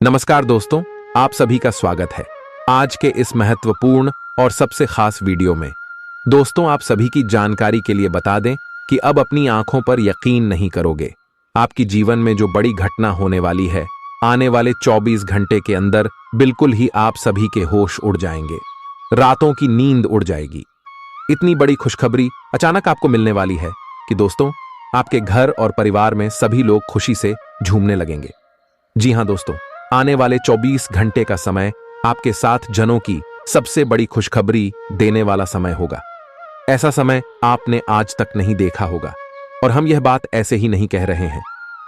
नमस्कार दोस्तों, आप सभी का स्वागत है आज के इस महत्वपूर्ण और सबसे खास वीडियो में। दोस्तों, आप सभी की जानकारी के लिए बता दें कि अब अपनी आंखों पर यकीन नहीं करोगे। आपकी जीवन में जो बड़ी घटना होने वाली है, आने वाले 24 घंटे के अंदर बिल्कुल ही आप सभी के होश उड़ जाएंगे, रातों की नींद उड़ जाएगी। इतनी बड़ी खुशखबरी अचानक आपको मिलने वाली है कि दोस्तों, आपके घर और परिवार में सभी लोग खुशी से झूमने लगेंगे। जी हां दोस्तों, आने वाले 24 घंटे का समय आपके साथ जनों की सबसे बड़ी खुशखबरी देने वाला समय होगा। ऐसा समय आपने आज तक नहीं देखा होगा। और हम यह बात ऐसे ही नहीं कह रहे हैं।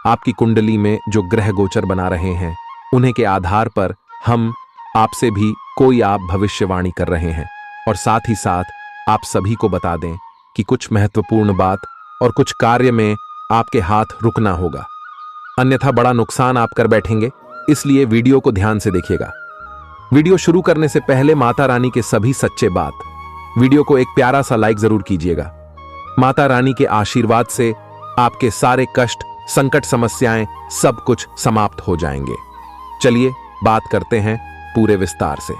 आपकी कुंडली में जो ग्रह गोचर बना रहे हैं, उन्हीं के आधार पर हम आपसे भी कोई आप भविष्यवाणी कर रहे हैं। और साथ ही साथ आप सभी को बता दें कि कुछ महत्वपूर्ण बात और कुछ कार्य में आपके हाथ रुकना होगा, अन्यथा बड़ा नुकसान आप कर बैठेंगे। इसलिए वीडियो को ध्यान से देखिएगा। वीडियो शुरू करने से पहले माता रानी के सभी सच्चे बात, वीडियो को एक प्यारा सा लाइक जरूर कीजिएगा। माता रानी के आशीर्वाद से आपके सारे कष्ट, संकट, समस्याएं सब कुछ समाप्त हो जाएंगे। चलिए बात करते हैं पूरे विस्तार से।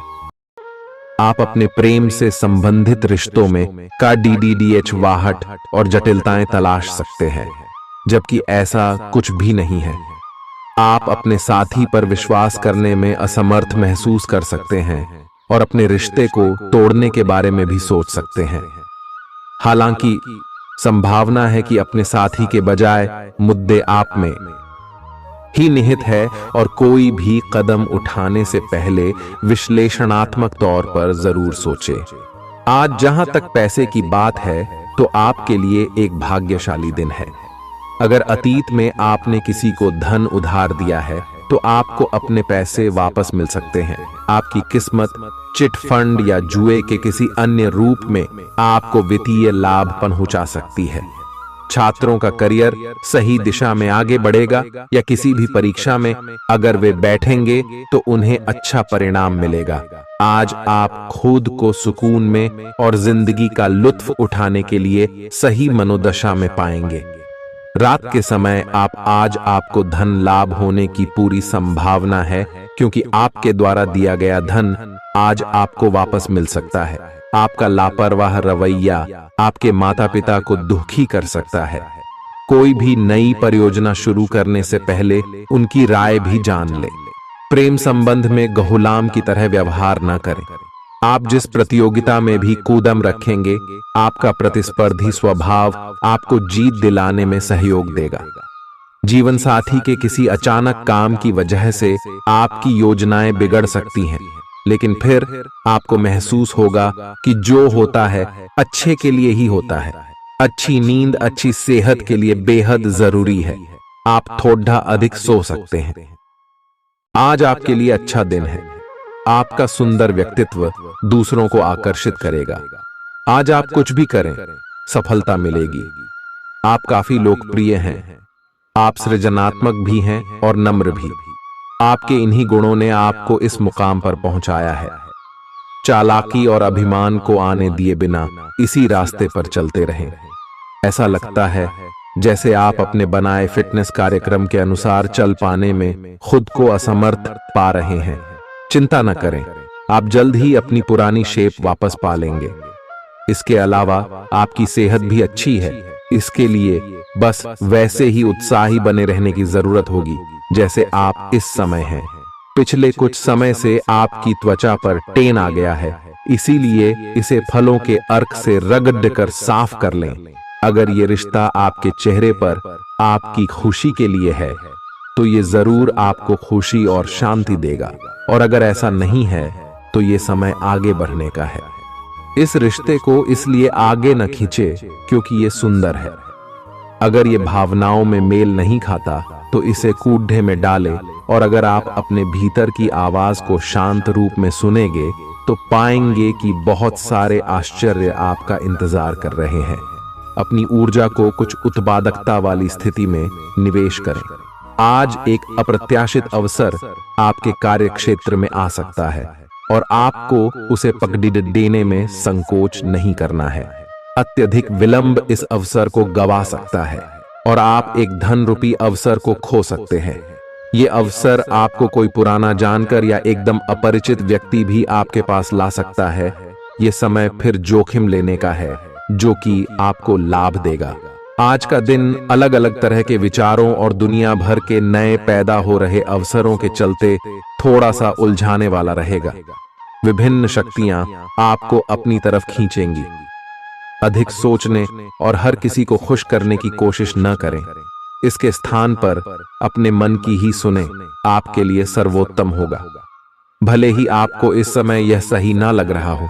आप अपने प्रेम से संबंधित रिश्तों में का DDDH वाहट और जटिलताएं तलाश सकते हैं, जबकि ऐसा कुछ भी नहीं है। आप अपने साथी पर विश्वास करने में असमर्थ महसूस कर सकते हैं और अपने रिश्ते को तोड़ने के बारे में भी सोच सकते हैं। हालांकि संभावना है कि अपने साथी के बजाय मुद्दे आप में ही निहित है, और कोई भी कदम उठाने से पहले विश्लेषणात्मक तौर पर जरूर सोचे। आज जहां तक पैसे की बात है, तो आपके लिए एक भाग्यशाली दिन है। अगर अतीत में आपने किसी को धन उधार दिया है, तो आपको अपने पैसे वापस मिल सकते हैं। आपकी किस्मत चिट फंड या जुए के किसी अन्य रूप में आपको वित्तीय लाभ पहुंचा सकती है। छात्रों का करियर सही दिशा में आगे बढ़ेगा, या किसी भी परीक्षा में अगर वे बैठेंगे तो उन्हें अच्छा परिणाम मिलेगा। आज आप खुद को सुकून में और जिंदगी का लुत्फ उठाने के लिए सही मनोदशा में पाएंगे। रात के समय आज आपको धन लाभ होने की पूरी संभावना है, क्योंकि आपके द्वारा दिया गया धन आज आपको वापस मिल सकता है। आपका लापरवाह रवैया आपके माता पिता को दुखी कर सकता है। कोई भी नई परियोजना शुरू करने से पहले उनकी राय भी जान ले। प्रेम संबंध में गुलाम की तरह व्यवहार न करें। आप जिस प्रतियोगिता में भी कूदम रखेंगे, आपका प्रतिस्पर्धी स्वभाव आपको जीत दिलाने में सहयोग देगा। जीवन साथी के किसी अचानक काम की वजह से आपकी योजनाएं बिगड़ सकती हैं, लेकिन फिर आपको महसूस होगा कि जो होता है अच्छे के लिए ही होता है। अच्छी नींद अच्छी सेहत के लिए बेहद जरूरी है। आप थोड़ा अधिक सो सकते हैं। आज आपके लिए अच्छा दिन है। आपका सुंदर व्यक्तित्व दूसरों को आकर्षित करेगा। आज आप कुछ भी करें, सफलता मिलेगी। आप काफी लोकप्रिय हैं। आप सृजनात्मक भी हैं और नम्र भी। आपके इन्हीं गुणों ने आपको इस मुकाम पर पहुंचाया है। चालाकी और अभिमान को आने दिए बिना इसी रास्ते पर चलते रहें। ऐसा लगता है जैसे आप अपने बनाए फिटनेस कार्यक्रम के अनुसार चल पाने में खुद को असमर्थ पा रहे हैं। चिंता न करें, आप जल्द ही अपनी पुरानी शेप वापस पा लेंगे। इसके अलावा आपकी सेहत भी अच्छी है। इसके लिए बस वैसे ही उत्साही बने रहने की जरूरत होगी जैसे आप इस समय हैं। पिछले कुछ समय से आपकी त्वचा पर टेन आ गया है, इसीलिए इसे फलों के अर्क से रगड़ कर साफ कर लें। अगर ये रिश्ता आपके चेहरे पर आपकी खुशी के लिए है, तो ये जरूर आपको खुशी और शांति देगा। और अगर ऐसा नहीं है, तो ये समय आगे बढ़ने का है। इस रिश्ते को इसलिए आगे न खींचे क्योंकि ये सुंदर है। अगर ये भावनाओं में मेल नहीं खाता, तो इसे कूढ़े में डाले। और अगर आप अपने भीतर की आवाज को शांत रूप में सुनेंगे, तो पाएंगे कि बहुत सारे आश्चर्य आपका इंतजार कर रहे हैं। अपनी ऊर्जा को कुछ उत्पादकता वाली स्थिति में निवेश करें। आज एक अप्रत्याशित अवसर आपके कार्य क्षेत्र में आ सकता है, और आपको उसे पकड़ देने में संकोच नहीं करना है। अत्यधिक विलंब इस अवसर को गवा सकता है, और आप एक धन रूपी अवसर को खो सकते हैं। ये अवसर आपको कोई पुराना जानकर या एकदम अपरिचित व्यक्ति भी आपके पास ला सकता है। ये समय फिर जोखिम लेने का है जो कि आपको लाभ देगा। आज का दिन अलग अलग तरह के विचारों और दुनिया भर के नए पैदा हो रहे अवसरों के चलते थोड़ा सा उलझाने वाला रहेगा। विभिन्न शक्तियां आपको अपनी तरफ खींचेंगी। अधिक सोचने और हर किसी को खुश करने की कोशिश न करें। इसके स्थान पर अपने मन की ही सुने, आपके लिए सर्वोत्तम होगा। भले ही आपको इस समय यह सही ना लग रहा हो,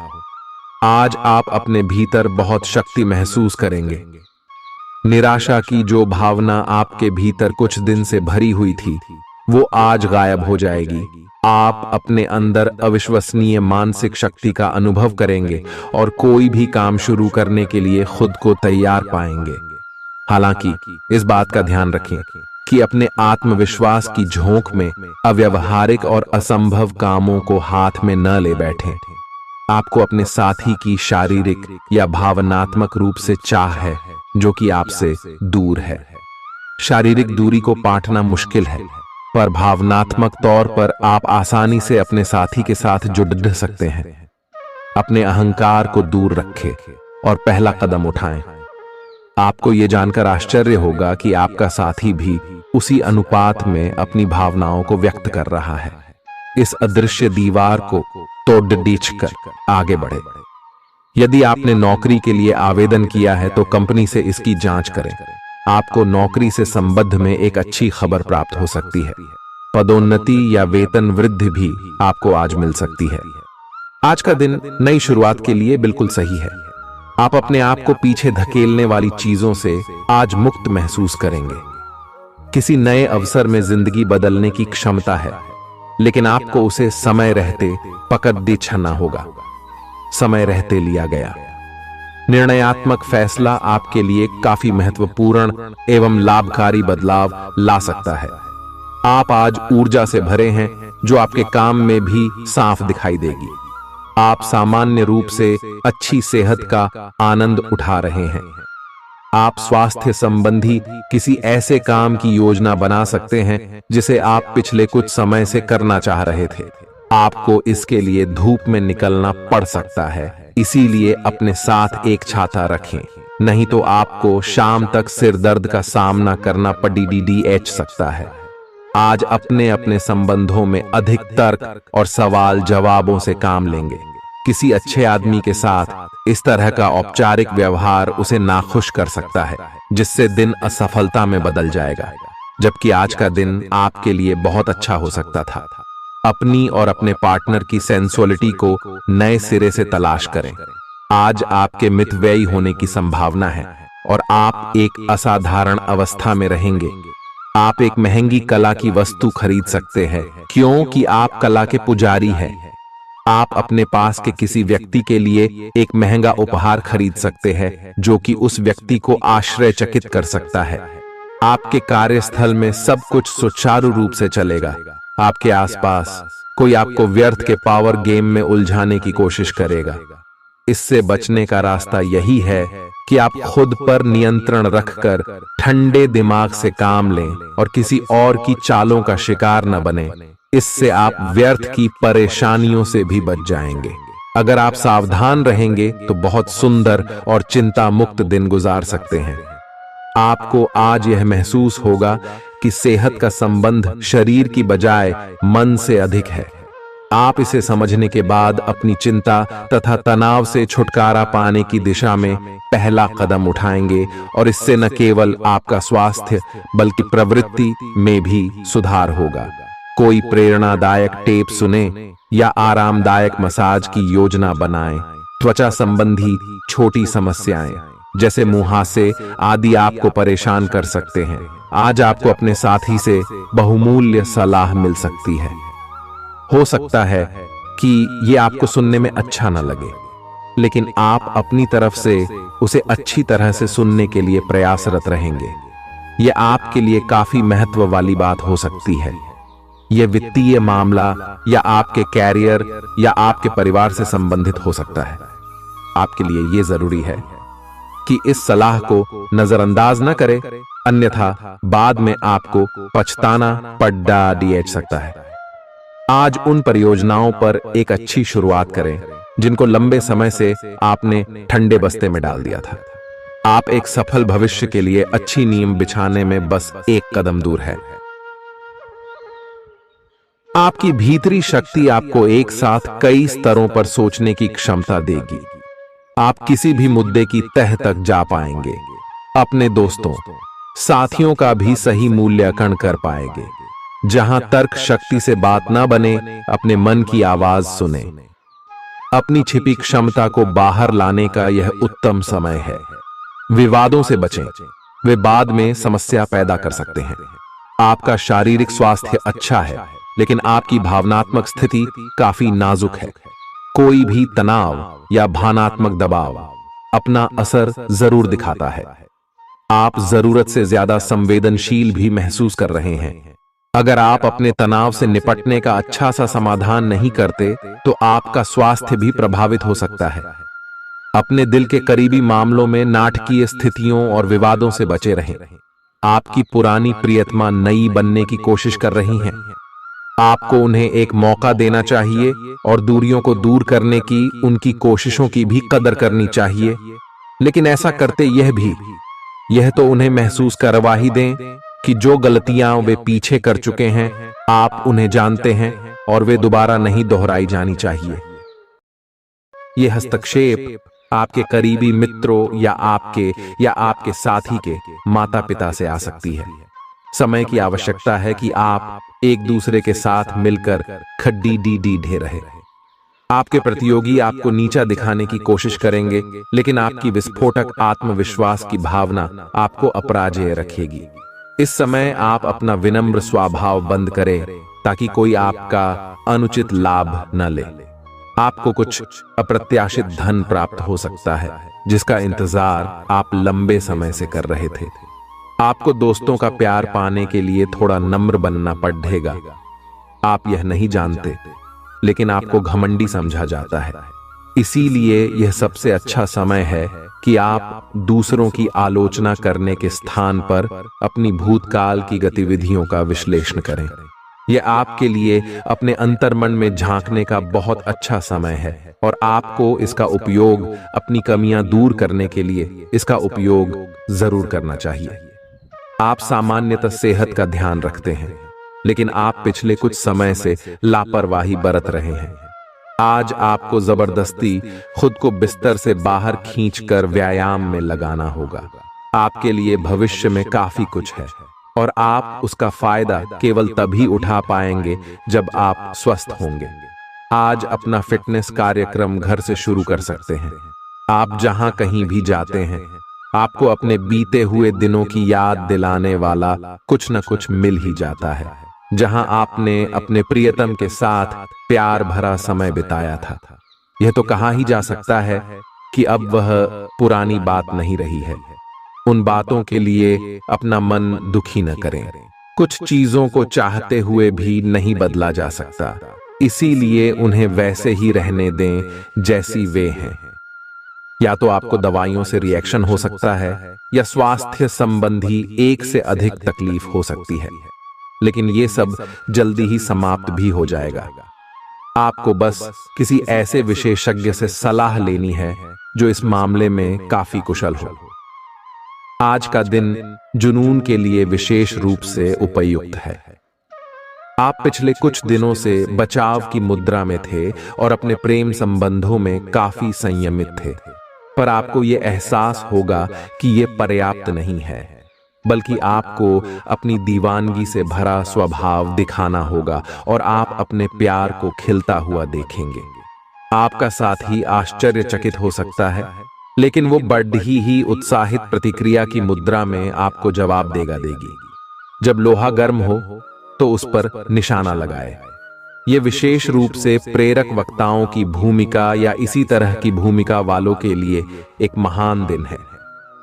आज आप अपने भीतर बहुत शक्ति महसूस करेंगे। निराशा की जो भावना आपके भीतर कुछ दिन से भरी हुई थी, वो आज गायब हो जाएगी। आप अपने अंदर अविश्वसनीय मानसिक शक्ति का अनुभव करेंगे और कोई भी काम शुरू करने के लिए खुद को तैयार पाएंगे। हालांकि इस बात का ध्यान रखें कि अपने आत्मविश्वास की झोंक में अव्यावहारिक और असंभव कामों को हाथ में न ले बैठें। आपको अपने साथी की शारीरिक या भावनात्मक रूप से चाह है जो कि आपसे दूर है। शारीरिक दूरी को पाटना मुश्किल है, पर भावनात्मक तौर पर आप आसानी से अपने साथी के साथ जुड़ सकते हैं। अपने अहंकार को दूर रखें और पहला कदम उठाएं। आपको यह जानकर आश्चर्य होगा कि आपका साथी भी उसी अनुपात में अपनी भावनाओं को व्यक्त कर रहा है। इस अदृश्य दीवार को तोड़ आगे बढ़े। यदि आपने नौकरी के लिए आवेदन किया है तो कंपनी से इसकी जांच करें। आपको नौकरी से संबंध में एक अच्छी खबर प्राप्त हो सकती है। पदोन्नति या वेतन वृद्धि भी आपको आज मिल सकती है। आज का दिन नई शुरुआत के लिए बिल्कुल सही है। आप अपने आप को पीछे धकेलने वाली चीजों से आज मुक्त महसूस करेंगे। किसी नए अवसर में जिंदगी बदलने की क्षमता है, लेकिन आपको उसे समय रहते पकड़ दे छना होगा। समय रहते लिया गया निर्णयात्मक फैसला आपके लिए काफी महत्वपूर्ण एवं लाभकारी बदलाव ला सकता है। आप आज ऊर्जा से भरे हैं जो आपके काम में भी साफ दिखाई देगी। आप सामान्य रूप से अच्छी सेहत का आनंद उठा रहे हैं। आप स्वास्थ्य संबंधी किसी ऐसे काम की योजना बना सकते हैं जिसे आप पिछले कुछ समय से करना चाह रहे थे। आपको इसके लिए धूप में निकलना पड़ सकता है, इसीलिए अपने साथ एक छाता रखें, नहीं तो आपको शाम तक सिर दर्द का सामना करना पड़ सकता है। आज अपने अपने संबंधों में अधिक तर्क और सवाल जवाबों से काम लेंगे। किसी अच्छे आदमी के साथ इस तरह का औपचारिक व्यवहार उसे नाखुश कर सकता है, जिससे दिन असफलता में बदल जाएगा। जबकि आज का दिन आपके लिए बहुत अच्छा हो सकता था। अपनी और अपने पार्टनर की सेंसुअलिटी को नए सिरे से तलाश करें। आज आपके मितव्ययी होने की संभावना है और आप एक असाधारण अवस्था में रहेंगे। आप एक महंगी कला की वस्तु खरीद सकते हैं क्योंकि आप कला के पुजारी हैं। आप अपने पास के किसी व्यक्ति के लिए एक महंगा उपहार खरीद सकते हैं जो कि उस व्यक्ति को आश्चर्यचकित कर सकता है। आपके कार्यस्थल में सब कुछ सुचारू रूप से चलेगा। आपके आसपास कोई आपको व्यर्थ के पावर गेम में उलझाने की कोशिश करेगा। इससे बचने का रास्ता यही है कि आप खुद पर नियंत्रण रखकर ठंडे दिमाग से काम लें और किसी और की चालों का शिकार न बने। इससे आप व्यर्थ की परेशानियों से भी बच जाएंगे। अगर आप सावधान रहेंगे तो बहुत सुंदर और चिंता मुक्त दिन गुजार सकते हैं। आपको आज यह महसूस होगा कि सेहत का संबंध शरीर की बजाय मन से अधिक है। आप इसे समझने के बाद अपनी चिंता तथा तनाव से छुटकारा पाने की दिशा में पहला कदम उठाएंगे और इससे न केवल आपका स्वास्थ्य बल्कि प्रवृत्ति में भी सुधार होगा। कोई प्रेरणादायक टेप सुने या आरामदायक मसाज की योजना बनाएं। त्वचा संबंधी छोटी समस्याएं जैसे मुहासे आदि आपको परेशान कर सकते हैं। आज आपको अपने साथी से बहुमूल्य सलाह मिल सकती है। हो सकता है कि ये आपको सुनने में अच्छा न लगे, लेकिन आप अपनी तरफ से उसे अच्छी तरह से सुनने के लिए प्रयासरत रहेंगे। यह आपके लिए काफी महत्व वाली बात हो सकती है। यह वित्तीय मामला या आपके कैरियर या आपके परिवार से संबंधित हो सकता है। आपके लिए यह जरूरी है कि इस सलाह को नजरअंदाज न करें, अन्यथा बाद में आपको पछताना पड़ सकता है। आज उन परियोजनाओं पर एक अच्छी शुरुआत करें जिनको लंबे समय से आपने ठंडे बस्ते में डाल दिया था। आप एक सफल भविष्य के लिए अच्छी नींव बिछाने में बस एक कदम दूर है। आपकी भीतरी शक्ति आपको एक साथ कई स्तरों पर सोचने की क्षमता देगी। आप किसी भी मुद्दे की तह तक जा पाएंगे, अपने दोस्तों साथियों का भी सही मूल्यांकन कर पाएंगे। जहां तर्क शक्ति से बात ना बने, अपने मन की आवाज सुने। अपनी छिपी क्षमता को बाहर लाने का यह उत्तम समय है। विवादों से बचें, वे बाद में समस्या पैदा कर सकते हैं। आपका शारीरिक स्वास्थ्य अच्छा है, लेकिन आपकी भावनात्मक स्थिति काफी नाजुक है। कोई भी तनाव या भावनात्मक दबाव अपना असर जरूर दिखाता है। आप जरूरत से ज्यादा संवेदनशील भी महसूस कर रहे हैं। अगर आप अपने तनाव से निपटने का अच्छा सा समाधान नहीं करते, तो आपका स्वास्थ्य भी प्रभावित हो सकता है। अपने दिल के करीबी मामलों में नाटकीय स्थितियों और विवादों से बचे रहें। आपकी पुरानी प्रियतमा नई बनने की कोशिश कर रही हैं। आपको उन्हें एक मौका देना चाहिए और दूरियों को दूर करने की उनकी कोशिशों की भी कदर करनी चाहिए। लेकिन ऐसा करते यह तो उन्हें महसूस करवा ही दें कि जो गलतियां वे पीछे कर चुके हैं, आप उन्हें जानते हैं और वे दोबारा नहीं दोहराई जानी चाहिए। यह हस्तक्षेप आपके करीबी मित्रों या आपके साथी के माता पिता से आ सकती है। समय की आवश्यकता है कि आप एक दूसरे के साथ मिलकर खड्डी ढे रहे। आपके प्रतियोगी आपको नीचा दिखाने की कोशिश करेंगे, लेकिन आपकी विस्फोटक आत्मविश्वास की भावना आपको अपराजेय रखेगी। इस समय आप अपना विनम्र स्वभाव बंद करें ताकि कोई आपका अनुचित लाभ न ले। आपको कुछ अप्रत्याशित धन प्राप्त हो सकता है, जिसका इंतजार आप लंबे समय से कर रहे थे। आपको दोस्तों का प्यार पाने के लिए थोड़ा नम्र बनना पड़ेगा। आप यह नहीं जानते, लेकिन आपको घमंडी समझा जाता है। इसीलिए यह सबसे अच्छा समय है कि आप दूसरों की आलोचना करने के स्थान पर अपनी भूतकाल की गतिविधियों का विश्लेषण करें। यह आपके लिए अपने अंतर्मन में झांकने का बहुत अच्छा समय है और आपको इसका उपयोग अपनी कमियां दूर करने के लिए इसका उपयोग जरूर करना चाहिए। आप सामान्यतः सेहत का ध्यान रखते हैं, लेकिन आप पिछले कुछ समय से लापरवाही बरत रहे हैं। आज आपको जबरदस्ती खुद को बिस्तर से बाहर खींचकर व्यायाम में लगाना होगा। आपके लिए भविष्य में काफी कुछ है और आप उसका फायदा केवल तभी उठा पाएंगे जब आप स्वस्थ होंगे। आज अपना फिटनेस कार्यक्रम घर से शुरू कर सकते हैं। आप जहां कहीं भी जाते हैं, आपको अपने बीते हुए दिनों की याद दिलाने वाला कुछ न कुछ मिल ही जाता है, जहां आपने अपने प्रियतम के साथ प्यार भरा समय बिताया था। यह तो कहा ही जा सकता है कि अब वह पुरानी बात नहीं रही है। उन बातों के लिए अपना मन दुखी न करें। कुछ चीजों को चाहते हुए भी नहीं बदला जा सकता, इसीलिए उन्हें वैसे ही रहने दें जैसी वे हैं। या तो आपको दवाइयों से रिएक्शन हो सकता है या स्वास्थ्य संबंधी एक से अधिक तकलीफ हो सकती है, लेकिन ये सब जल्दी ही समाप्त भी हो जाएगा। आपको बस किसी ऐसे विशेषज्ञ से सलाह लेनी है जो इस मामले में काफी कुशल हो। आज का दिन जुनून के लिए विशेष रूप से उपयुक्त है। आप पिछले कुछ दिनों से बचाव की मुद्रा में थे और अपने प्रेम संबंधों में काफी संयमित थे, पर आपको यह एहसास होगा कि यह पर्याप्त नहीं है, बल्कि आपको अपनी दीवानगी से भरा स्वभाव दिखाना होगा और आप अपने प्यार को खिलता हुआ देखेंगे। आपका साथी आश्चर्यचकित हो सकता है, लेकिन वो बड़ी ही उत्साहित प्रतिक्रिया की मुद्रा में आपको जवाब देगी। जब लोहा गर्म हो तो उस पर निशाना लगाए। ये विशेष रूप से प्रेरक वक्ताओं की भूमिका या इसी तरह की भूमिका वालों के लिए एक महान दिन है।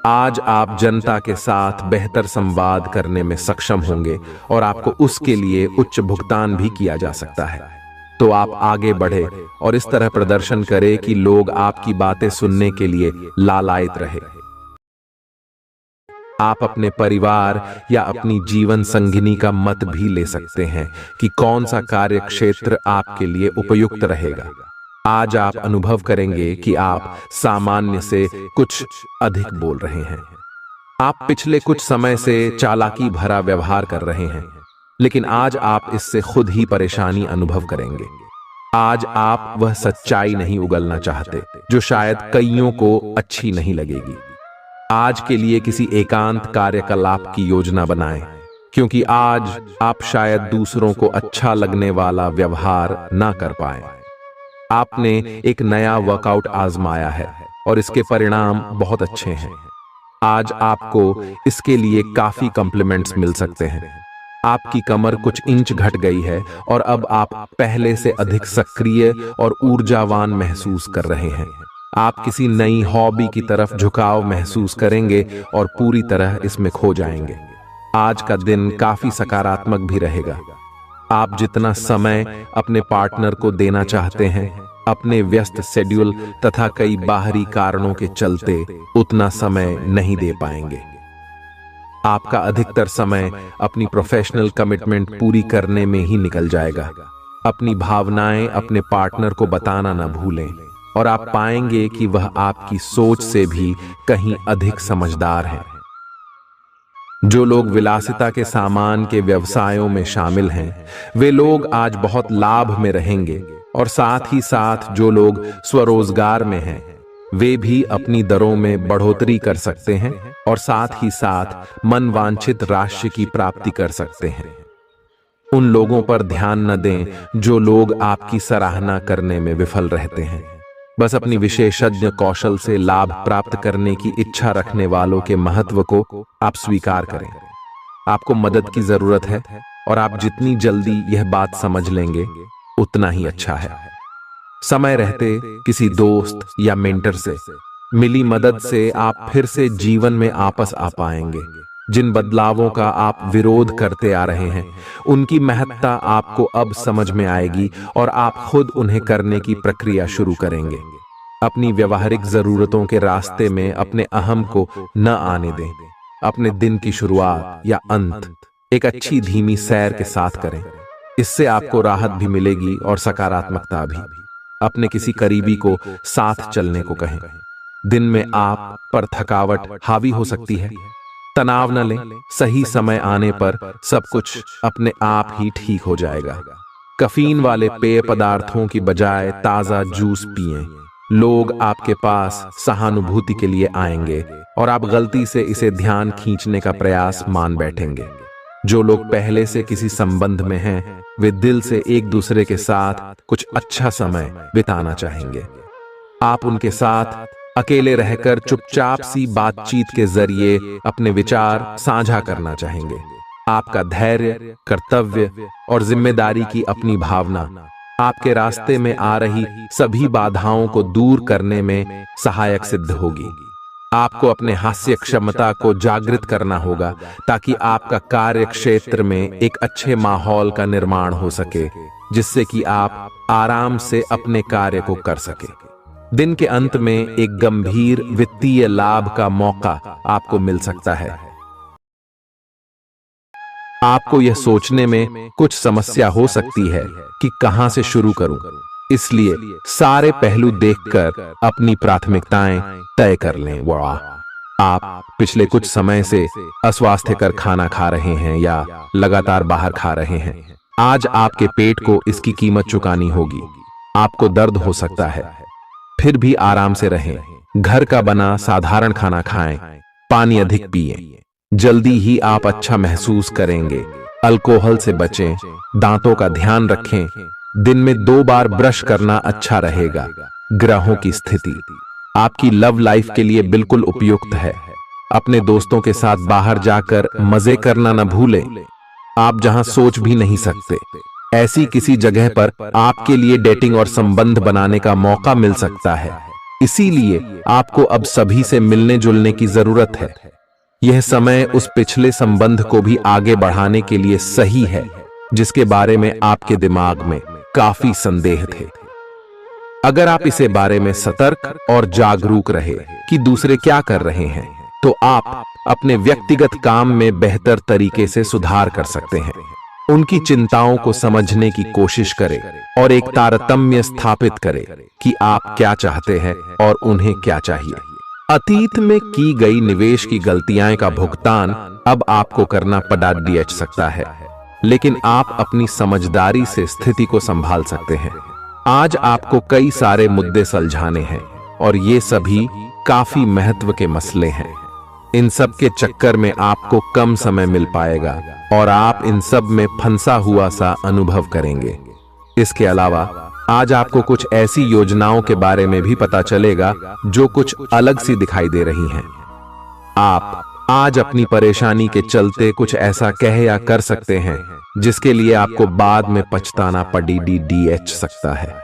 आज आप जनता के साथ बेहतर संवाद करने में सक्षम होंगे और आपको उसके लिए उच्च भुगतान भी किया जा सकता है। तो आप आगे बढ़े और इस तरह प्रदर्शन करें कि लोग आपकी बातें सुनने के लिए लालायित रहे। आप अपने परिवार या अपनी जीवन संगिनी का मत भी ले सकते हैं कि कौन सा कार्य क्षेत्र आपके लिए उपयुक्त रहेगा। आज आप अनुभव करेंगे कि आप सामान्य से कुछ अधिक बोल रहे हैं। आप पिछले कुछ समय से चालाकी भरा व्यवहार कर रहे हैं, लेकिन आज आप इससे खुद ही परेशानी अनुभव करेंगे। आज आप वह सच्चाई नहीं उगलना चाहते जो शायद कईयों को अच्छी नहीं लगेगी। आज के लिए किसी एकांत कार्यकलाप की योजना बनाएं, क्योंकि आज आप शायद दूसरों को अच्छा लगने वाला व्यवहार ना कर पाएं। आपने एक नया वर्कआउट आजमाया है और इसके परिणाम बहुत अच्छे हैं। आज आपको इसके लिए काफी कॉम्प्लीमेंट्स मिल सकते हैं। आपकी कमर कुछ इंच घट गई है और अब आप पहले से अधिक सक्रिय और ऊर्जावान महसूस कर रहे हैं। आप किसी नई हॉबी की तरफ झुकाव महसूस करेंगे और पूरी तरह इसमें खो जाएंगे। आज का दिन काफी सकारात्मक भी रहेगा। आप जितना समय अपने पार्टनर को देना चाहते हैं, अपने व्यस्त शेड्यूल तथा कई बाहरी कारणों के चलते उतना समय नहीं दे पाएंगे। आपका अधिकतर समय अपनी प्रोफेशनल कमिटमेंट पूरी करने में ही निकल जाएगा। अपनी भावनाएं अपने पार्टनर को बताना न भूलें और आप पाएंगे कि वह आपकी सोच से भी कहीं अधिक समझदार है। जो लोग विलासिता के सामान के व्यवसायों में शामिल हैं, वे लोग आज बहुत लाभ में रहेंगे और साथ ही साथ जो लोग स्वरोजगार में हैं, वे भी अपनी दरों में बढ़ोतरी कर सकते हैं और साथ ही साथ मनवांछित राशि की प्राप्ति कर सकते हैं। उन लोगों पर ध्यान न दें जो लोग आपकी सराहना करने में विफल रहते हैं। बस अपनी विशेषज्ञ कौशल से लाभ प्राप्त करने की इच्छा रखने वालों के महत्व को आप स्वीकार करें। आपको मदद की जरूरत है और आप जितनी जल्दी यह बात समझ लेंगे उतना ही अच्छा है। समय रहते किसी दोस्त या मेंटर से मिली मदद से आप फिर से जीवन में वापस आ पाएंगे। जिन बदलावों का आप विरोध करते आ रहे हैं, उनकी महत्ता आपको अब समझ में आएगी और आप खुद उन्हें करने की प्रक्रिया शुरू करेंगे। अपनी व्यवहारिक जरूरतों के रास्ते में अपने अहम को न आने दें। अपने दिन की शुरुआत या अंत एक अच्छी धीमी सैर के साथ करें। इससे आपको राहत भी मिलेगी और सकारात्मकता भी। अपने किसी करीबी को साथ चलने को कहें। दिन में आप पर थकावट हावी हो सकती है, तनाव न लें। सही समय आने पर सब कुछ अपने आप ही ठीक हो जाएगा। कैफीन वाले पेय पदार्थों की बजाय ताजा जूस पिएं। लोग आपके पास सहानुभूति के लिए आएंगे और आप गलती से इसे ध्यान खींचने का प्रयास मान बैठेंगे। जो लोग पहले से किसी संबंध में हैं, वे दिल से एक दूसरे के साथ कुछ अच्छा समय बिताना चाहेंगे। आप उनके साथ अकेले रहकर चुपचाप सी बातचीत के जरिए अपने विचार साझा करना चाहेंगे। आपका धैर्य, कर्तव्य और जिम्मेदारी की अपनी भावना आपके रास्ते में आ रही सभी बाधाओं को दूर करने में सहायक सिद्ध होगी। आपको अपने हास्य क्षमता को जागृत करना होगा ताकि आपका कार्य क्षेत्र में एक अच्छे माहौल का निर्माण हो सके, जिससे कि आप आराम से अपने कार्य को कर सके। दिन के अंत में एक गंभीर वित्तीय लाभ का मौका आपको मिल सकता है। आपको यह सोचने में कुछ समस्या हो सकती है कि कहां से शुरू करूं, इसलिए सारे पहलू देखकर अपनी प्राथमिकताएं तय कर लें। आप पिछले कुछ समय से अस्वास्थ्यकर खाना खा रहे हैं या लगातार बाहर खा रहे हैं। आज आपके पेट को इसकी कीमत चुकानी होगी। आपको दर्द हो सकता है, फिर भी आराम से रहें। घर का बना साधारण खाना खाएं, पानी अधिक पिएं। जल्दी ही आप अच्छा महसूस करेंगे। अल्कोहल से बचें, दांतों का ध्यान रखें। दिन में 2 बार ब्रश करना अच्छा रहेगा। ग्रहों की स्थिति आपकी लव लाइफ के लिए बिल्कुल उपयुक्त है। अपने दोस्तों के साथ बाहर जाकर मजे करना न भूलें। आप जहां सोच भी नहीं सकते, ऐसी किसी जगह पर आपके लिए डेटिंग और संबंध बनाने का मौका मिल सकता है। इसीलिए आपको अब सभी से मिलने जुलने की जरूरत है। यह समय उस पिछले संबंध को भी आगे बढ़ाने के लिए सही है जिसके बारे में आपके दिमाग में काफी संदेह थे। अगर आप इसे बारे में सतर्क और जागरूक रहे कि दूसरे क्या कर रहे हैं, तो आप अपने व्यक्तिगत काम में बेहतर तरीके से सुधार कर सकते हैं। उनकी चिंताओं को समझने की कोशिश करें और एक तारतम्य स्थापित करें कि आप क्या चाहते हैं और उन्हें क्या चाहिए। अतीत में की गई निवेश की गलतियां का भुगतान अब आपको करना पड़ सकता है, लेकिन आप अपनी समझदारी से स्थिति को संभाल सकते हैं। आज आपको कई सारे मुद्दे सुलझाने हैं और ये सभी काफी महत्व के मसले हैं। इन सब के चक्कर में आपको कम समय मिल पाएगा और आप इन सब में फंसा हुआ सा अनुभव करेंगे। इसके अलावा आज आपको कुछ ऐसी योजनाओं के बारे में भी पता चलेगा जो कुछ अलग सी दिखाई दे रही हैं। आप आज अपनी परेशानी के चलते कुछ ऐसा कह या कर सकते हैं जिसके लिए आपको बाद में पछताना पड़ सकता है।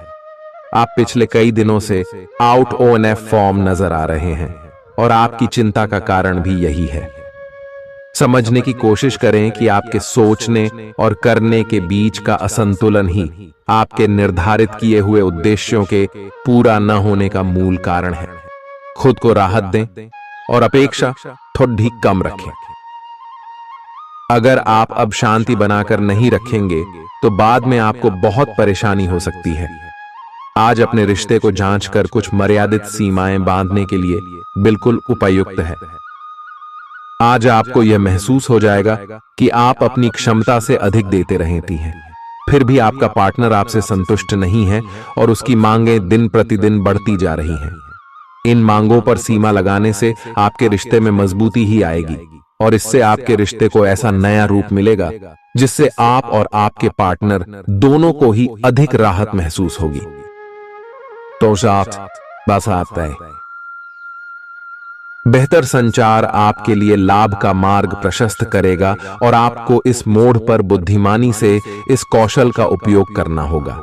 आप पिछले कई दिनों से आउट ऑन फॉर्म नजर आ रहे हैं और आपकी चिंता का कारण भी यही है। समझने की कोशिश करें कि आपके सोचने और करने के बीच का असंतुलन ही आपके निर्धारित किए हुए उद्देश्यों के पूरा न होने का मूल कारण है। खुद को राहत दें और अपेक्षा थोड़ी कम रखें। अगर आप अब शांति बनाकर नहीं रखेंगे तो बाद में आपको बहुत परेशानी हो सकती है। आज अपने रिश्ते को जांचकर कुछ मर्यादित सीमाएं बांधने के लिए बिल्कुल उपयुक्त है। आज आपको यह महसूस हो जाएगा कि आप अपनी क्षमता से अधिक देते रहती हैं, फिर भी आपका पार्टनर आपसे संतुष्ट नहीं है और उसकी मांगें दिन प्रतिदिन बढ़ती जा रही हैं। इन मांगों पर सीमा लगाने से आपके रिश्ते में मजबूती ही आएगी और इससे आपके रिश्ते को ऐसा नया रूप मिलेगा जिससे आप और आपके पार्टनर दोनों को ही अधिक राहत महसूस होगी। तो बस आता है। बेहतर संचार आपके लिए लाभ का मार्ग प्रशस्त करेगा और आपको इस मोड़ पर बुद्धिमानी से इस कौशल का उपयोग करना होगा।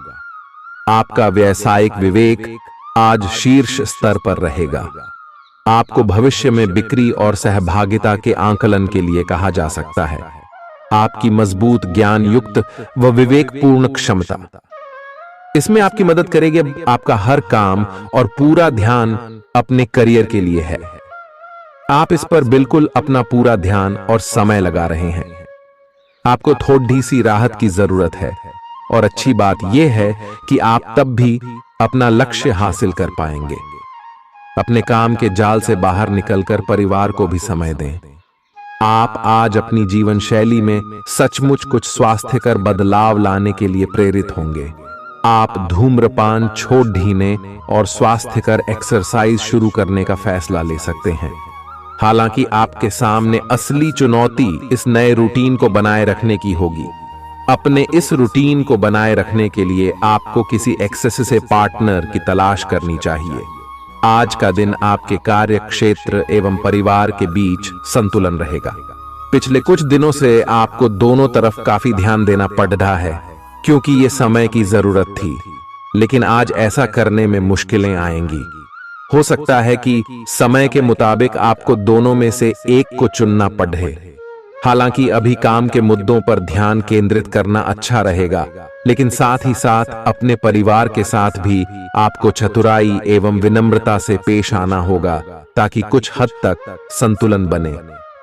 आपका व्यावसायिक विवेक आज शीर्ष स्तर पर रहेगा। आपको भविष्य में बिक्री और सहभागिता के आंकलन के लिए कहा जा सकता है। आपकी मजबूत ज्ञान युक्त व विवेकपूर्ण क्षमता इसमें आपकी मदद करेगी। आपका हर काम और पूरा ध्यान अपने करियर के लिए है। आप इस पर बिल्कुल अपना पूरा ध्यान और समय लगा रहे हैं। आपको थोड़ी सी राहत की जरूरत है और अच्छी बात यह है कि आप तब भी अपना लक्ष्य हासिल कर पाएंगे। अपने काम के जाल से बाहर निकलकर परिवार को भी समय दें। आप आज अपनी जीवन शैली में सचमुच कुछ स्वास्थ्यकर बदलाव लाने के लिए प्रेरित होंगे। आप धूम्रपान छोड़ देने और स्वास्थ्यकर एक्सरसाइज शुरू करने का फैसला ले सकते हैं। हालांकि आपके सामने असली चुनौती इस नए रूटीन को बनाए रखने की होगी। अपने इस रूटीन को बनाए रखने के लिए आपको किसी एक्सेस से पार्टनर की तलाश करनी चाहिए। आज का दिन आपके कार्य क्षेत्र एवं परिवार के बीच संतुलन रहेगा। पिछले कुछ दिनों से आपको दोनों तरफ काफी ध्यान देना पड़ रहा है क्योंकि ये समय की जरूरत थी, लेकिन आज ऐसा करने में मुश्किलें आएंगी। हो सकता है कि समय के मुताबिक आपको दोनों में से एक को चुनना पड़े। हालांकि अभी काम के मुद्दों पर ध्यान केंद्रित करना अच्छा रहेगा, लेकिन साथ ही साथ अपने परिवार के साथ भी आपको चतुराई एवं विनम्रता से पेश आना होगा ताकि कुछ हद तक संतुलन बने।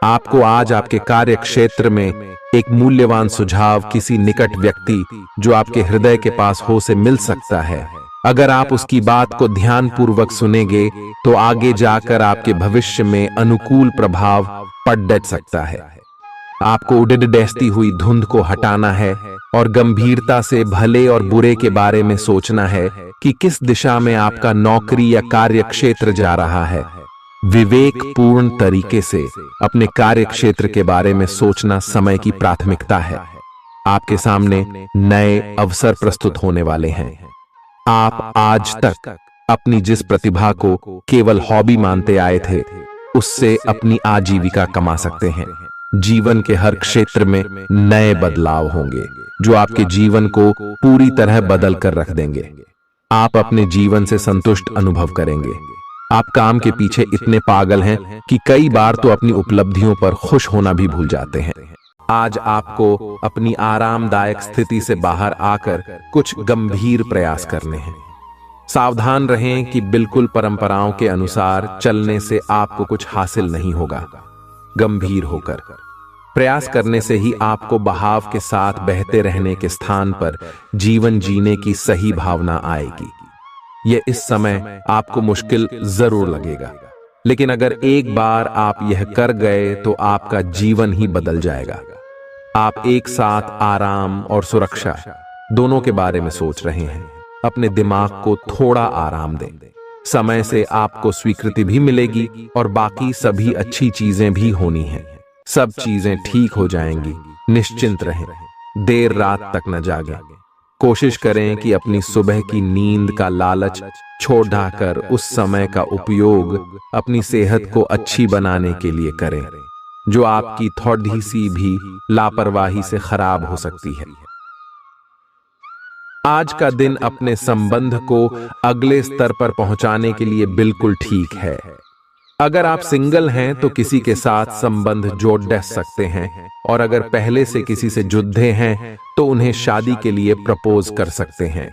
आपको आज आपके कार्य क्षेत्र में एक मूल्यवान सुझाव किसी निकट व्यक्ति जो आपके हृदय के पास हो से मिल सकता है। अगर आप उसकी बात को ध्यानपूर्वक सुनेंगे तो आगे जाकर आपके भविष्य में अनुकूल प्रभाव पड़ सकता है। आपको उड़ती हुई धुंध को हटाना है और गंभीरता से भले और बुरे के बारे में सोचना है कि किस दिशा में आपका नौकरी या कार्य क्षेत्र जा रहा है। विवेकपूर्ण तरीके से अपने कार्य क्षेत्र के बारे में सोचना समय की प्राथमिकता है। आपके सामने नए अवसर प्रस्तुत होने वाले हैं। आप आज तक अपनी जिस प्रतिभा को केवल हॉबी मानते आए थे, उससे अपनी आजीविका कमा सकते हैं। जीवन के हर क्षेत्र में नए बदलाव होंगे जो आपके जीवन को पूरी तरह बदल कर रख देंगे। आप अपने जीवन से संतुष्ट अनुभव करेंगे। आप काम के पीछे इतने पागल हैं कि कई बार तो अपनी उपलब्धियों पर खुश होना भी भूल जाते हैं। आज आपको अपनी आरामदायक स्थिति से बाहर आकर कुछ गंभीर प्रयास करने हैं। सावधान रहें कि बिल्कुल परंपराओं के अनुसार चलने से आपको कुछ हासिल नहीं होगा। गंभीर होकर प्रयास करने से ही आपको बहाव के साथ बहते रहने के स्थान पर जीवन जीने की सही भावना आएगी। यह इस समय आपको मुश्किल जरूर लगेगा, लेकिन अगर एक बार आप यह कर गए तो आपका जीवन ही बदल जाएगा। आप एक साथ आराम और सुरक्षा दोनों के बारे में सोच रहे हैं। अपने दिमाग को थोड़ा आराम दें। समय से आपको स्वीकृति भी मिलेगी और बाकी सभी अच्छी चीजें भी होनी हैं। सब चीजें ठीक हो जाएंगी। निश्चिंत रहें, देर रात तक न जागें। कोशिश करें कि अपनी सुबह की नींद का लालच छोड़ ढाकर उस समय का उपयोग अपनी सेहत को अच्छी बनाने के लिए करें, जो आपकी थोड़ी सी भी लापरवाही से खराब हो सकती है। आज का दिन अपने संबंध को अगले स्तर पर पहुंचाने के लिए बिल्कुल ठीक है। अगर आप सिंगल हैं तो किसी के साथ संबंध जोड़ सकते हैं, और अगर पहले से किसी से जुड़े हैं तो उन्हें शादी के लिए प्रपोज कर सकते हैं।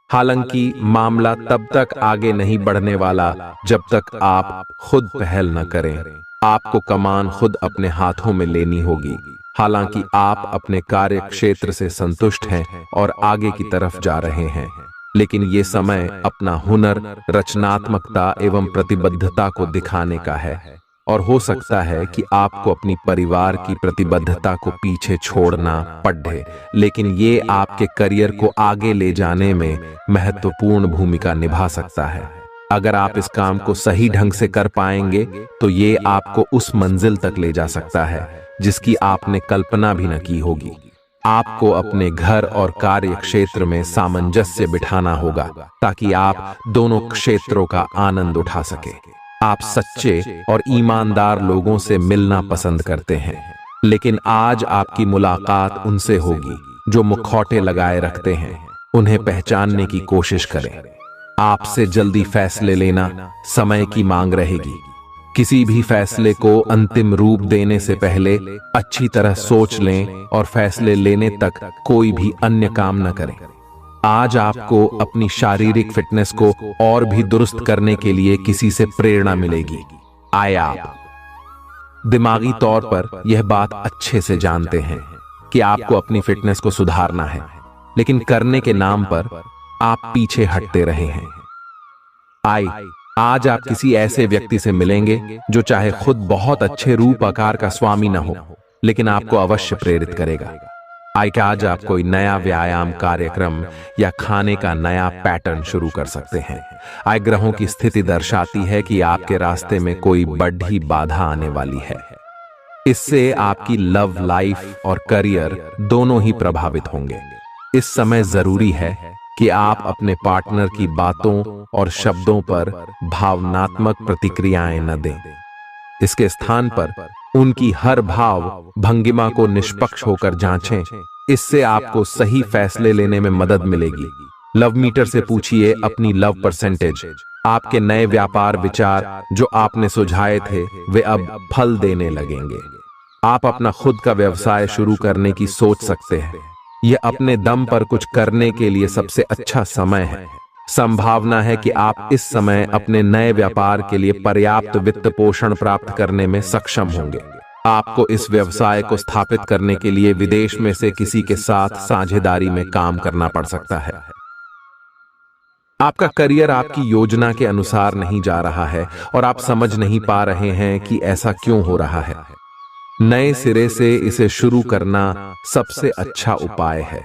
हालांकि मामला तब तक आगे नहीं बढ़ने वाला जब तक आप खुद पहल न करें। आपको कमान खुद अपने हाथों में लेनी होगी। हालांकि आप अपने कार्य क्षेत्र से संतुष्ट हैं और आगे की तरफ जा रहे हैं, लेकिन ये समय अपना हुनर, रचनात्मकता एवं प्रतिबद्धता को दिखाने का है। और हो सकता है कि आपको अपनी परिवार की प्रतिबद्धता को पीछे छोड़ना पड़े, लेकिन ये आपके करियर को आगे ले जाने में महत्वपूर्ण भूमिका निभा सकता है। अगर आप इस काम को सही ढंग से कर पाएंगे तो ये आपको उस मंजिल तक ले जा सकता है जिसकी आपने कल्पना भी न की होगी। आपको अपने घर और कार्य क्षेत्र में सामंजस्य बिठाना होगा ताकि आप दोनों क्षेत्रों का आनंद उठा सके। आप सच्चे और ईमानदार लोगों से मिलना पसंद करते हैं, लेकिन आज आपकी मुलाकात उनसे होगी जो मुखौटे लगाए रखते हैं। उन्हें पहचानने की कोशिश करें। आपसे जल्दी फैसले लेना समय की मांग रहेगी। किसी भी फैसले को अंतिम रूप देने से पहले अच्छी तरह सोच लें और फैसले लेने तक कोई भी अन्य काम न करें। आज आपको अपनी शारीरिक फिटनेस को और भी दुरुस्त करने के लिए किसी से प्रेरणा मिलेगी। आए आप दिमागी तौर पर यह बात अच्छे से जानते हैं कि आपको अपनी फिटनेस को सुधारना है, लेकिन करने के नाम पर आप पीछे हटते रहे हैं। आज आप किसी ऐसे व्यक्ति से मिलेंगे जो चाहे खुद बहुत अच्छे रूप आकार का स्वामी न हो, लेकिन आपको अवश्य प्रेरित करेगा। आज आप कोई नया व्यायाम कार्यक्रम या खाने का नया पैटर्न शुरू कर सकते हैं। ग्रहों की स्थिति दर्शाती है कि आपके रास्ते में कोई बड़ी बाधा आने वाली है। इससे आपकी लव लाइफ और करियर दोनों ही प्रभावित होंगे। इस समय जरूरी है कि आप अपने पार्टनर की बातों और शब्दों पर भावनात्मक प्रतिक्रियाएं न दें। इसके स्थान पर उनकी हर भाव भंगिमा को निष्पक्ष होकर जांचें। इससे आपको सही फैसले लेने में मदद मिलेगी। लव मीटर से पूछिए अपनी लव परसेंटेज। आपके नए व्यापार विचार जो आपने सुझाए थे वे अब फल देने लगेंगे। आप अपना खुद का व्यवसाय शुरू करने की सोच सकते हैं। यह अपने दम पर कुछ करने के लिए सबसे अच्छा समय है। संभावना है कि आप इस समय अपने नए व्यापार के लिए पर्याप्त वित्त पोषण प्राप्त करने में सक्षम होंगे। आपको इस व्यवसाय को स्थापित करने के लिए विदेश में से किसी के साथ साझेदारी में काम करना पड़ सकता है। आपका करियर आपकी योजना के अनुसार नहीं जा रहा है और आप समझ नहीं पा रहे हैं कि ऐसा क्यों हो रहा है। नए सिरे से इसे शुरू करना सबसे अच्छा उपाय है।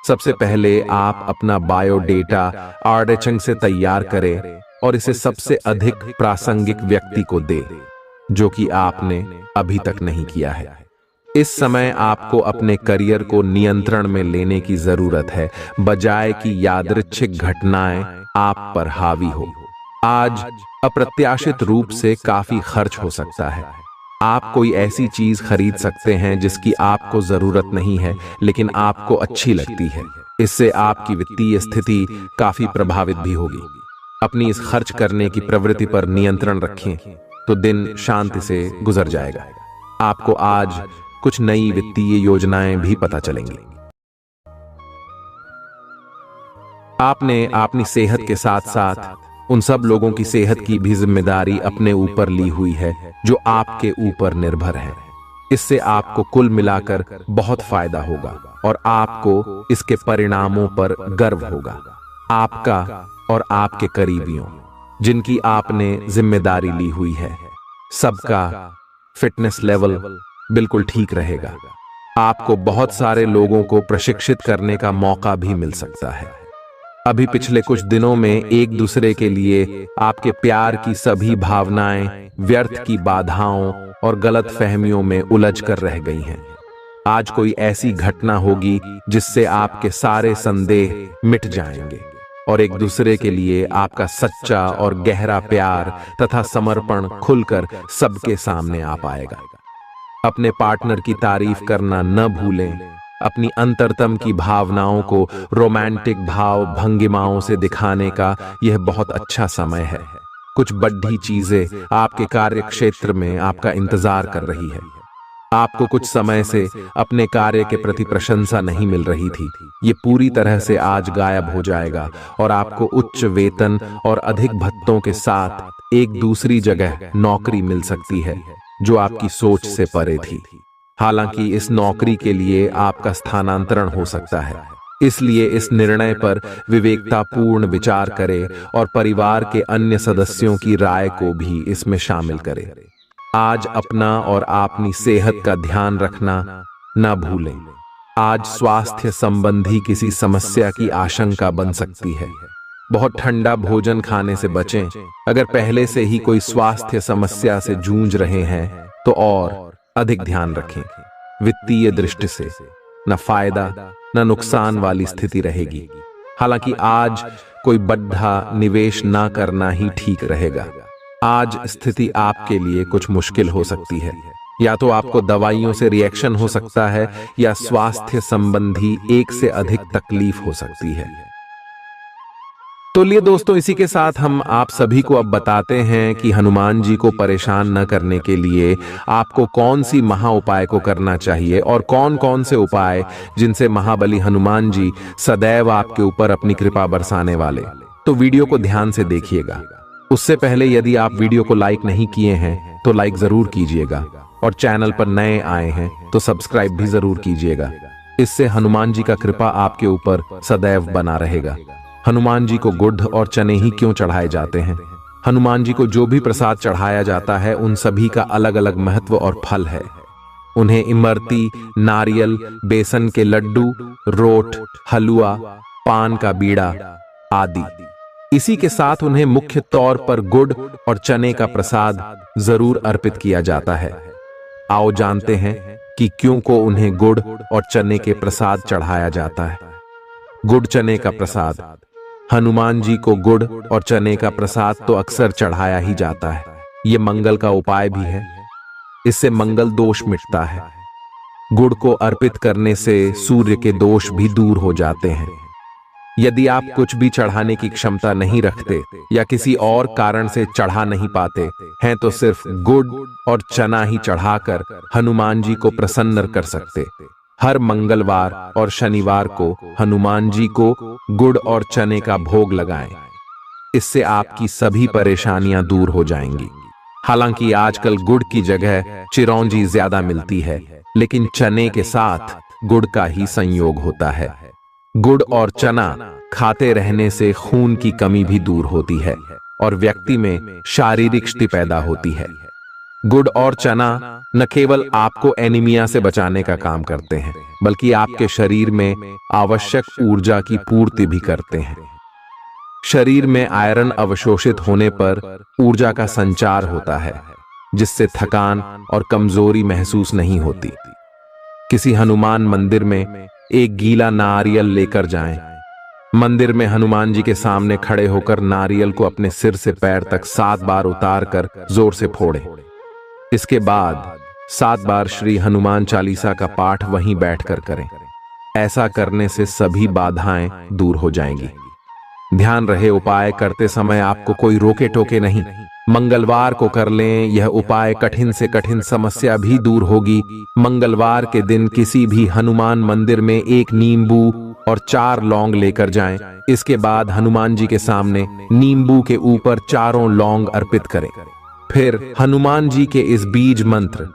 सबसे पहले आप अपना बायोडेटा आर्डेचंग से तैयार करें और इसे सबसे अधिक प्रासंगिक व्यक्ति को दें, जो कि आपने अभी तक नहीं किया है। इस समय आपको अपने करियर को नियंत्रण में लेने की जरूरत है, बजाय कि यादृच्छिक घटनाएं आप पर हावी हो। आज अप्रत्याशित रूप से काफी खर्च हो सकता है। आप कोई ऐसी चीज खरीद सकते हैं जिसकी आपको जरूरत नहीं है लेकिन आपको अच्छी लगती है। इससे आपकी वित्तीय स्थिति काफी प्रभावित भी होगी। अपनी इस खर्च करने की प्रवृत्ति पर नियंत्रण रखें तो दिन शांति से गुजर जाएगा। आपको आज कुछ नई वित्तीय योजनाएं भी पता चलेंगी। आपने अपनी सेहत के साथ साथ उन सब लोगों की सेहत की भी जिम्मेदारी अपने ऊपर ली हुई है जो आपके ऊपर निर्भर है। इससे आपको कुल मिलाकर बहुत फायदा होगा और आपको इसके परिणामों पर गर्व होगा। आपका और आपके करीबियों जिनकी आपने जिम्मेदारी ली हुई है, सबका फिटनेस लेवल बिल्कुल ठीक रहेगा। आपको बहुत सारे लोगों को प्रशिक्षित करने का मौका भी मिल सकता है। अभी पिछले कुछ दिनों में एक दूसरे के लिए आपके प्यार की सभी भावनाएं व्यर्थ की बाधाओं और गलत फहमियों में उलझ कर रह गई हैं। आज कोई ऐसी घटना होगी जिससे आपके सारे संदेह मिट जाएंगे और एक दूसरे के लिए आपका सच्चा और गहरा प्यार तथा समर्पण खुलकर सबके सामने आ पाएगा। अपने पार्टनर की तारीफ करना न भूलें। अपनी अंतरतम की भावनाओं को रोमांटिक भाव भंगिमाओं से दिखाने का यह बहुत अच्छा समय है। कुछ बड़ी चीजें आपके कार्य क्षेत्र में आपका इंतजार कर रही है। आपको कुछ समय से अपने कार्य के प्रति प्रशंसा नहीं मिल रही थी, ये पूरी तरह से आज गायब हो जाएगा और आपको उच्च वेतन और अधिक भत्तों के साथ एक दूसरी जगह नौकरी मिल सकती है जो आपकी सोच से परे थी। हालांकि इस नौकरी के लिए आपका स्थानांतरण हो सकता है, इसलिए इस निर्णय पर विवेकतापूर्ण विचार करें और परिवार के अन्य सदस्यों की राय को भी इसमें शामिल करें। आज अपना और अपनी सेहत का ध्यान रखना न भूलें। आज स्वास्थ्य संबंधी किसी समस्या की आशंका बन सकती है। बहुत ठंडा भोजन खाने से बचें। अगर पहले से ही कोई स्वास्थ्य समस्या से जूझ रहे हैं तो और अधिक ध्यान रखें। वित्तीय दृष्टि से न फायदा न नुकसान वाली स्थिति रहेगी। हालांकि आज कोई बड़ा निवेश ना करना ही ठीक रहेगा। आज स्थिति आपके लिए कुछ मुश्किल हो सकती है। या तो आपको दवाइयों से रिएक्शन हो सकता है या स्वास्थ्य संबंधी एक से अधिक तकलीफ हो सकती है। तो लिए दोस्तों, इसी के साथ हम आप सभी को अब बताते हैं कि हनुमान जी को परेशान न करने के लिए आपको कौन सी महा उपाय को करना चाहिए और कौन कौन से उपाय जिनसे महाबली हनुमान जी सदैव आपके ऊपर अपनी कृपा बरसाने वाले। तो वीडियो को ध्यान से देखिएगा। उससे पहले यदि आप वीडियो को लाइक नहीं किए हैं तो लाइक जरूर कीजिएगा और चैनल पर नए आए हैं तो सब्सक्राइब भी जरूर कीजिएगा। इससे हनुमान जी का कृपा आपके ऊपर सदैव बना रहेगा। हनुमान जी को गुड़ और चने ही क्यों चढ़ाए जाते हैं? हनुमान जी को जो भी प्रसाद चढ़ाया जाता है उन सभी का अलग अलग महत्व और फल है। उन्हें इमरती, नारियल, बेसन के लड्डू, रोट, हलवा, पान का बीड़ा आदि। इसी के साथ उन्हें मुख्य तौर पर गुड़ और चने का प्रसाद जरूर अर्पित किया जाता है। आओ जानते हैं कि क्यों को उन्हें गुड़ और चने के प्रसाद चढ़ाया जाता है। गुड़ चने का प्रसाद। हनुमान जी को गुड़ और चने का प्रसाद तो अक्सर चढ़ाया ही जाता है। ये मंगल का उपाय भी है। इससे मंगल दोष मिटता है। गुड़ को अर्पित करने से सूर्य के दोष भी दूर हो जाते हैं। यदि आप कुछ भी चढ़ाने की क्षमता नहीं रखते या किसी और कारण से चढ़ा नहीं पाते हैं तो सिर्फ गुड़ और चना ही चढ़ाकर हनुमान जी को प्रसन्न कर सकते। हर मंगलवार और शनिवार को हनुमान जी को गुड़ और चने का भोग लगाएं। इससे आपकी सभी परेशानियां दूर हो जाएंगी। हालांकि आजकल गुड़ की जगह चिरौंजी ज्यादा मिलती है, लेकिन चने के साथ गुड़ का ही संयोग होता है। गुड़ और चना खाते रहने से खून की कमी भी दूर होती है और व्यक्ति में शारीरिक शक्ति पैदा होती है। गुड़ और चना न केवल आपको एनीमिया से बचाने का काम करते हैं, बल्कि आपके शरीर में आवश्यक ऊर्जा की पूर्ति भी करते हैं। शरीर में आयरन अवशोषित होने पर ऊर्जा का संचार होता है, जिससे थकान और कमजोरी महसूस नहीं होती। किसी हनुमान मंदिर में एक गीला नारियल लेकर जाएं। मंदिर में हनुमान जी के सामने खड़े होकर नारियल को अपने सिर से पैर तक 7 बार उतारकर जोर से फोड़ें। इसके बाद 7 बार श्री हनुमान चालीसा का पाठ वहीं बैठकर करें। ऐसा करने से सभी बाधाएं दूर हो जाएंगी। ध्यान रहे, उपाय करते समय आपको कोई रोके टोके नहीं। मंगलवार को कर लें। यह उपाय कठिन से कठिन समस्या भी दूर होगी। मंगलवार के दिन किसी भी हनुमान मंदिर में एक नींबू और 4 लौंग लेकर जाएं। इसके बाद हनुमान जी के सामने नींबू के ऊपर चारों लौंग अर्पित करें। फिर हनुमान जी के इस बीज मंत्र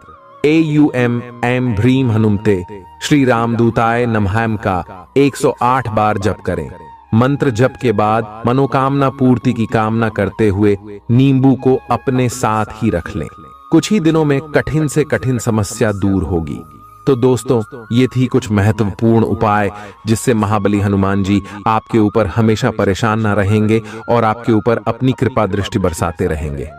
AUM ऐं ह्रीं हनुमते श्री रामदूताय नमः का 108 बार जप करें। मंत्र जप के बाद मनोकामना पूर्ति की कामना करते हुए नींबू को अपने साथ ही रख लें। कुछ ही दिनों में कठिन से कठिन समस्या दूर होगी। तो दोस्तों, ये थी कुछ महत्वपूर्ण उपाय जिससे महाबली हनुमान जी आपके ऊपर हमेशा परेशान ना रहेंगे और आपके ऊपर अपनी कृपा दृष्टि बरसाते रहेंगे।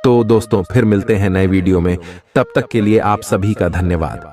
तो दोस्तों, फिर मिलते हैं नए वीडियो में। तब तक के लिए आप सभी का धन्यवाद।